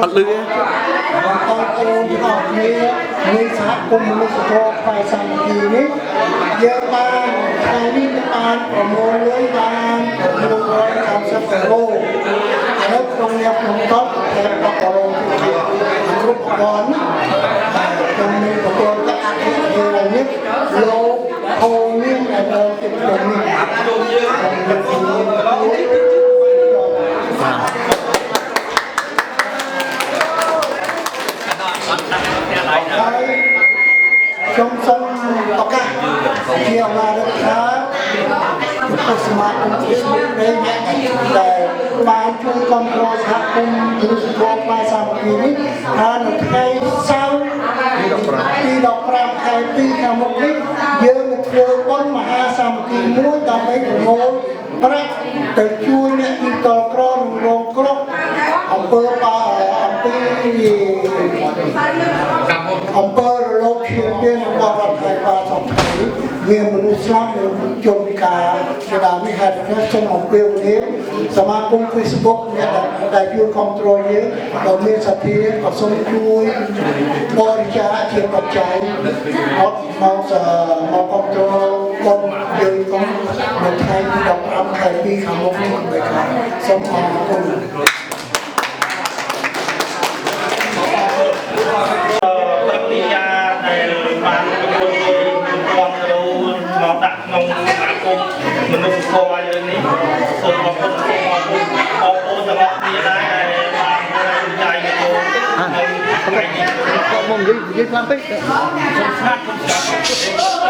អត់លឺទេបងប្អូនទាំងអស់គ្នានៃសហគមន៍មនុស្សធម៌ផ្នែកសាមគ្គីនេះយើងបានថ្ងៃនេះបានប្រមូលលុយបាន130គីឡូហើយក្នុងនេះខ្ញុំតបតែ10គីឡូគ្រប់ប្រព័ន្ធខ្ញុំមានប្រព័ន្ធកាត់អធិរានេះលោកអូនេះដែលទៅក្នុងនេះខ្ញុំសូមឱកាសជាអាណារដ្ឋាភិបាលសមាគមជាស្មីនៃអ្នកដែលបានជួយគ្រប់គ្រងសហគមន៍មនុស្សធម៌ផ្នែកសាមគ្គីនេះថានៅថ្ងៃសៅរ៍ទី15ខែ2ខាងមុខនេះយើងនឹងធ្វើបុណ្យមហាសាមគ្គីមួយដើម្បីប្រមូលប្រាក់ទៅជួយអ្នកទីតលក្រនិងរងគ្រោះអំពើរលកឈាមមានរបស់រដ្ឋាភិបាលសង្គមមានមនុស្សស្លាប់និងជនពិការជាដើមនេះហេតុតែខ្ញុំអំពាវនាវសមាគម Facebook អ្នកដែលជួយគ្រប់គ្រងយើងបើមានសទ្ធាក៏សូមជួយបរិច្ចាគជាបច្ច័យអត់មកគ្រប់គ្រងបុណ្យយើងក្នុងនៅថ្ងៃទី15ខែ2ខាងមុខនេះដូចខាងសូមអរគុណដាក់ក្នុងសហគមន៍មនុស្សធម៌យើងនេះសូមអរគុណបងប្អូនទាំងអស់គ្នាដែរដែលបានរួមចែកចូលក្នុងថ្ងៃនេះក៏មកនិយាយខ្លាំងពេកសូមស្ងាត់សូមស្ងាត់